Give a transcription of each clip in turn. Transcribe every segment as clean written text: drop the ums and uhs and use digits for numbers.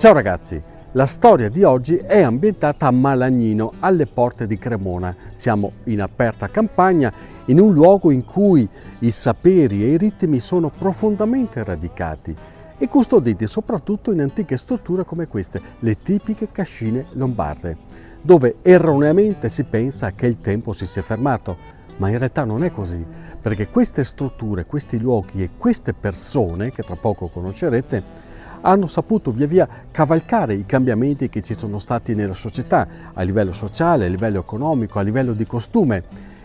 Ciao ragazzi, la storia di oggi è ambientata a Malagnino, alle porte di Cremona. Siamo in aperta campagna, in un luogo in cui i saperi e i ritmi sono profondamente radicati e custoditi soprattutto in antiche strutture come queste, le tipiche cascine lombarde, dove erroneamente si pensa che il tempo si sia fermato, ma in realtà non è così, perché queste strutture, questi luoghi e queste persone, che tra poco conoscerete, hanno saputo via via cavalcare i cambiamenti che ci sono stati nella società, a livello sociale, a livello economico, a livello di costume,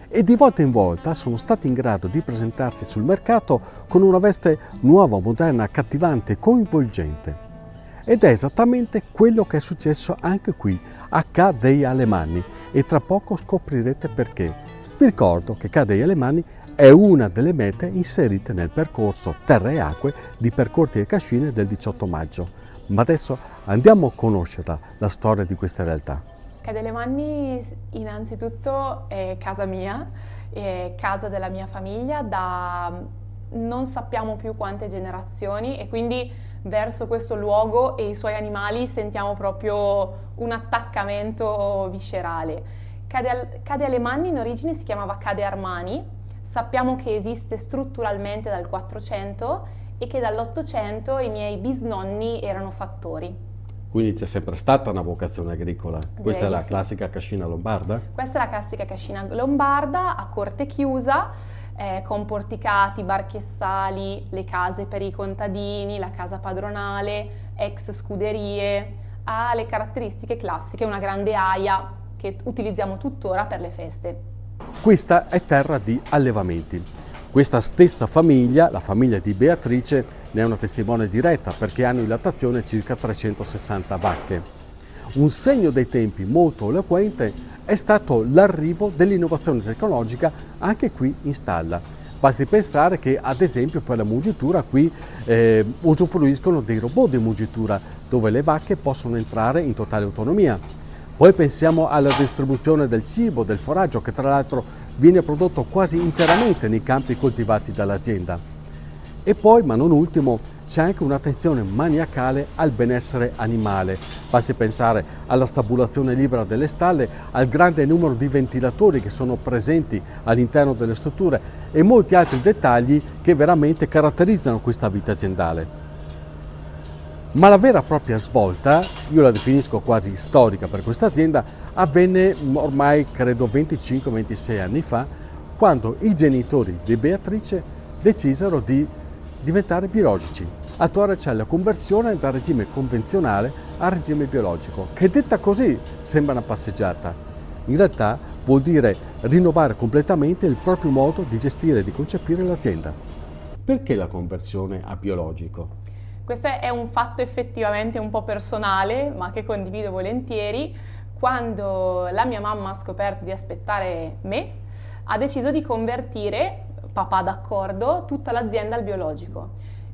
e di volta in volta sono stati in grado di presentarsi sul mercato con una veste nuova, moderna, accattivante, coinvolgente. Ed è esattamente quello che è successo anche qui, a Ca' dei Alemanni, e tra poco scoprirete perché. Vi ricordo che Ca' dei Alemanni è una delle mete inserite nel percorso Terra e Acque di Percorsi e Cascine del 18 maggio. Ma adesso andiamo a conoscere la storia di questa realtà. Ca' dei Alemanni innanzitutto è casa mia, è casa della mia famiglia da non sappiamo più quante generazioni, e quindi verso questo luogo e i suoi animali sentiamo proprio un attaccamento viscerale. Ca' dei Alemanni in origine si chiamava Ca' de' Armani. Sappiamo che esiste strutturalmente dal 400 e che dall'800 i miei bisnonni erano fattori. Quindi c'è sempre stata una vocazione agricola. Questa è la classica cascina lombarda? Questa è la classica cascina lombarda a corte chiusa, con porticati, barchessali, le case per i contadini, la casa padronale, ex scuderie, ha le caratteristiche classiche, una grande aia che utilizziamo tuttora per le feste. Questa è terra di allevamenti. Questa stessa famiglia, la famiglia di Beatrice, ne è una testimone diretta perché hanno in lattazione circa 360 vacche. Un segno dei tempi molto eloquente è stato l'arrivo dell'innovazione tecnologica anche qui in stalla. Basti pensare che ad esempio per la mungitura qui usufruiscono dei robot di mungitura dove le vacche possono entrare in totale autonomia. Poi pensiamo alla distribuzione del cibo, del foraggio, che tra l'altro viene prodotto quasi interamente nei campi coltivati dall'azienda. E poi, ma non ultimo, c'è anche un'attenzione maniacale al benessere animale. Basti pensare alla stabulazione libera delle stalle, al grande numero di ventilatori che sono presenti all'interno delle strutture e molti altri dettagli che veramente caratterizzano questa vita aziendale. Ma la vera e propria svolta, io la definisco quasi storica per questa azienda, avvenne ormai credo 25-26 anni fa, quando i genitori di Beatrice decisero di diventare biologici, attuare cioè la conversione dal regime convenzionale al regime biologico, che detta così sembra una passeggiata. In realtà vuol dire rinnovare completamente il proprio modo di gestire e di concepire l'azienda. Perché la conversione a biologico? Questo è un fatto effettivamente un po' personale, ma che condivido volentieri. Quando la mia mamma ha scoperto di aspettare me, ha deciso di convertire, papà d'accordo, tutta l'azienda al biologico.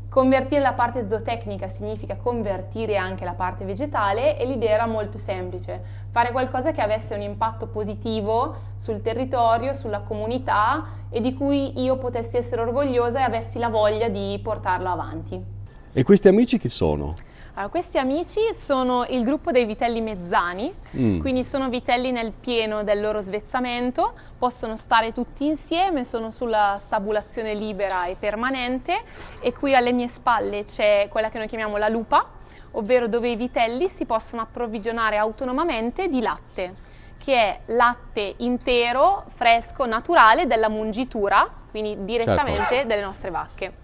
Convertire la parte zootecnica significa convertire anche la parte vegetale, e l'idea era molto semplice: fare qualcosa che avesse un impatto positivo sul territorio, sulla comunità, e di cui io potessi essere orgogliosa e avessi la voglia di portarlo avanti. E questi amici chi sono? Allora, questi amici sono il gruppo dei vitelli mezzani, quindi sono vitelli nel pieno del loro svezzamento, possono stare tutti insieme, sono sulla stabulazione libera e permanente, e qui alle mie spalle c'è quella che noi chiamiamo la lupa, ovvero dove i vitelli si possono approvvigionare autonomamente di latte, che è latte intero, fresco, naturale della mungitura, quindi direttamente delle nostre vacche.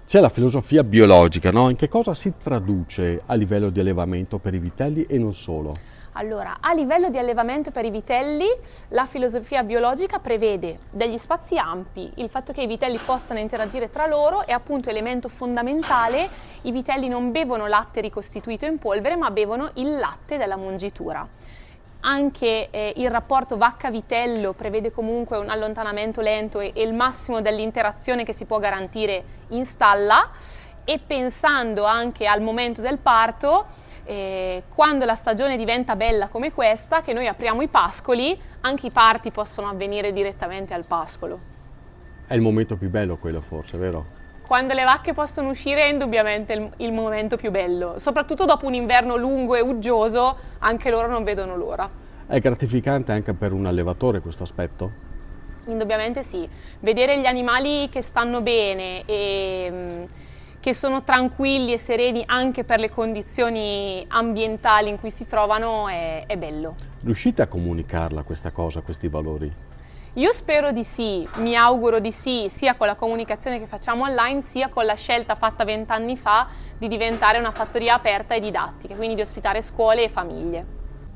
C'è la filosofia biologica, no? In che cosa si traduce a livello di allevamento per i vitelli e non solo? Allora, a livello di allevamento per i vitelli, la filosofia biologica prevede degli spazi ampi, il fatto che i vitelli possano interagire tra loro, e appunto elemento fondamentale, i vitelli non bevono latte ricostituito in polvere, ma bevono il latte della mungitura. Anche il rapporto vacca-vitello prevede comunque un allontanamento lento e il massimo dell'interazione che si può garantire in stalla, e pensando anche al momento del parto, quando la stagione diventa bella come questa, che noi apriamo i pascoli, anche i parti possono avvenire direttamente al pascolo. È il momento più bello quello forse, vero? quando le vacche possono uscire è indubbiamente il momento più bello, soprattutto dopo un inverno lungo e uggioso, anche loro non vedono l'ora. È gratificante anche per un allevatore questo aspetto? Indubbiamente sì, vedere gli animali che stanno bene e che sono tranquilli e sereni anche per le condizioni ambientali in cui si trovano è bello. Riuscite a comunicarla questa cosa, questi valori? Io spero di sì, mi auguro di sì, sia con la comunicazione che facciamo online, sia con la scelta fatta 20 anni fa di diventare una fattoria aperta e didattica, quindi di ospitare scuole e famiglie.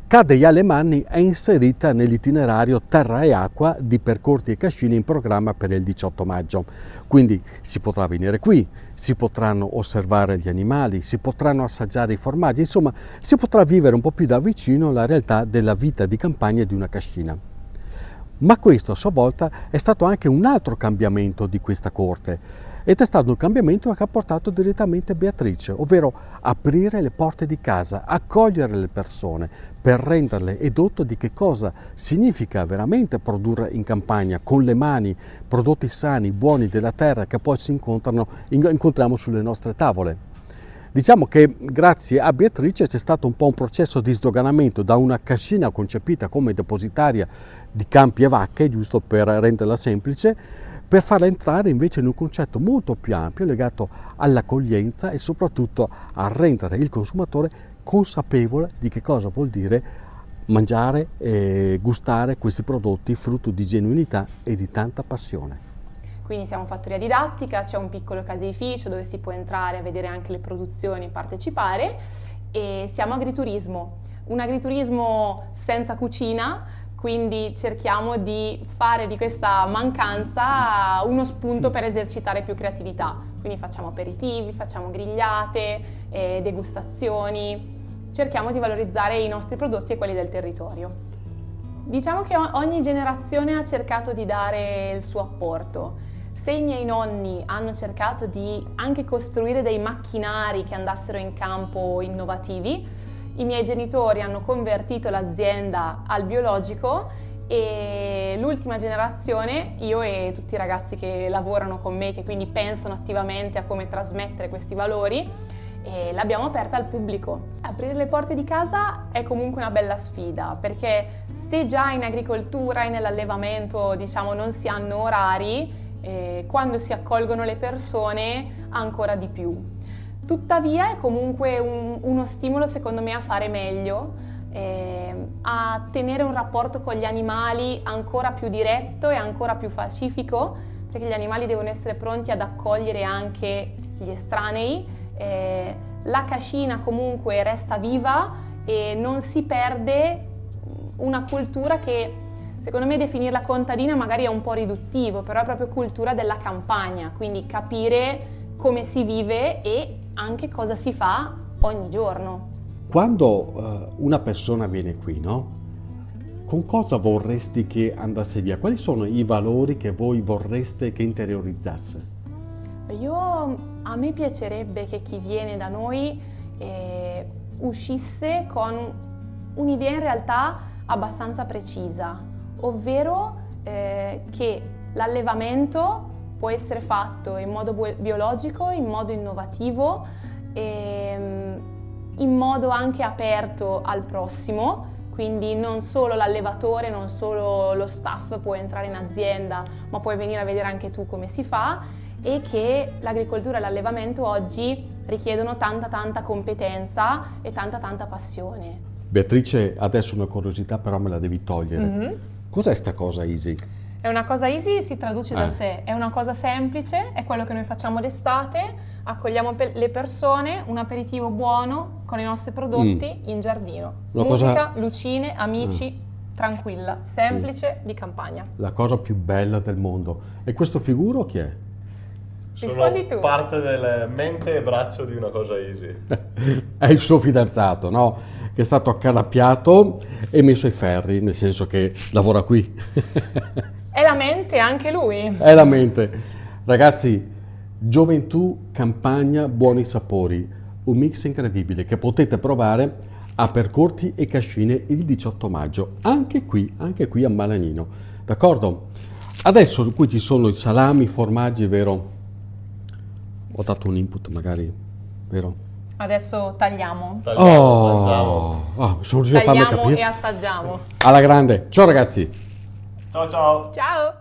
Ca degli Alemanni è inserita nell'itinerario Terra e Acqua di Percorti e Cascine in programma per il 18 maggio. Quindi si potrà venire qui, si potranno osservare gli animali, si potranno assaggiare i formaggi, insomma si potrà vivere un po' più da vicino la realtà della vita di campagna di una cascina. Ma questo a sua volta è stato anche un altro cambiamento di questa corte ed è stato un cambiamento che ha portato direttamente Beatrice, ovvero aprire le porte di casa, accogliere le persone per renderle edotto di che cosa significa veramente produrre in campagna con le mani prodotti sani, buoni della terra che poi incontriamo sulle nostre tavole. Diciamo che grazie a Beatrice c'è stato un po' un processo di sdoganamento da una cascina concepita come depositaria di campi e vacche, giusto per renderla semplice, per farla entrare invece in un concetto molto più ampio legato all'accoglienza e soprattutto a rendere il consumatore consapevole di che cosa vuol dire mangiare e gustare questi prodotti frutto di genuinità e di tanta passione. Quindi siamo fattoria didattica, c'è un piccolo caseificio dove si può entrare a vedere anche le produzioni e partecipare, e siamo agriturismo, un agriturismo senza cucina, quindi cerchiamo di fare di questa mancanza uno spunto per esercitare più creatività. Quindi facciamo aperitivi, facciamo grigliate, degustazioni, cerchiamo di valorizzare i nostri prodotti e quelli del territorio. Diciamo che ogni generazione ha cercato di dare il suo apporto. Se i miei nonni hanno cercato di anche costruire dei macchinari che andassero in campo innovativi, i miei genitori hanno convertito l'azienda al biologico e l'ultima generazione, io e tutti i ragazzi che lavorano con me, che quindi pensano attivamente a come trasmettere questi valori, l'abbiamo aperta al pubblico. Aprire le porte di casa è comunque una bella sfida, perché se già in agricoltura e nell'allevamento, diciamo, non si hanno orari, quando si accolgono le persone ancora di più. Tuttavia è comunque uno stimolo secondo me a fare meglio, a tenere un rapporto con gli animali ancora più diretto e ancora più pacifico, perché gli animali devono essere pronti ad accogliere anche gli estranei. La cascina comunque resta viva e non si perde una cultura che secondo me definirla contadina magari è un po' riduttivo, però è proprio cultura della campagna, quindi capire come si vive e anche cosa si fa ogni giorno. Quando una persona viene qui, no? Con cosa vorresti che andasse via? Quali sono i valori che voi vorreste che interiorizzasse? A me piacerebbe che chi viene da noi uscisse con un'idea in realtà abbastanza precisa, ovvero che l'allevamento può essere fatto in modo biologico, in modo innovativo, in modo anche aperto al prossimo, quindi non solo l'allevatore, non solo lo staff può entrare in azienda, ma puoi venire a vedere anche tu come si fa, e che l'agricoltura e l'allevamento oggi richiedono tanta competenza e tanta passione. Beatrice, adesso una curiosità però me la devi togliere. Mm-hmm. Cos'è sta cosa easy? È una cosa easy, si traduce da sé, è una cosa semplice, è quello che noi facciamo d'estate, accogliamo le persone, un aperitivo buono con i nostri prodotti in giardino. Musica, lucine, amici, tranquilla, semplice, di campagna. La cosa più bella del mondo. E questo figuro chi è? Rispondi tu. Sono parte del mente e braccio di una cosa easy. È il suo fidanzato, no? Che è stato accalappiato e messo ai ferri, nel senso che lavora qui. È la mente anche lui. È la mente. Ragazzi, gioventù, campagna, buoni sapori. Un mix incredibile che potete provare a Percorti e Cascine il 18 maggio. Anche qui a Malagnino. D'accordo? Adesso qui ci sono i salami, i formaggi, vero? Ho dato un input magari, vero? Adesso tagliamo. Sono riuscito a farmi Tagliamo capire. e assaggiamo. Alla grande. Ciao ragazzi. Ciao ciao. Ciao!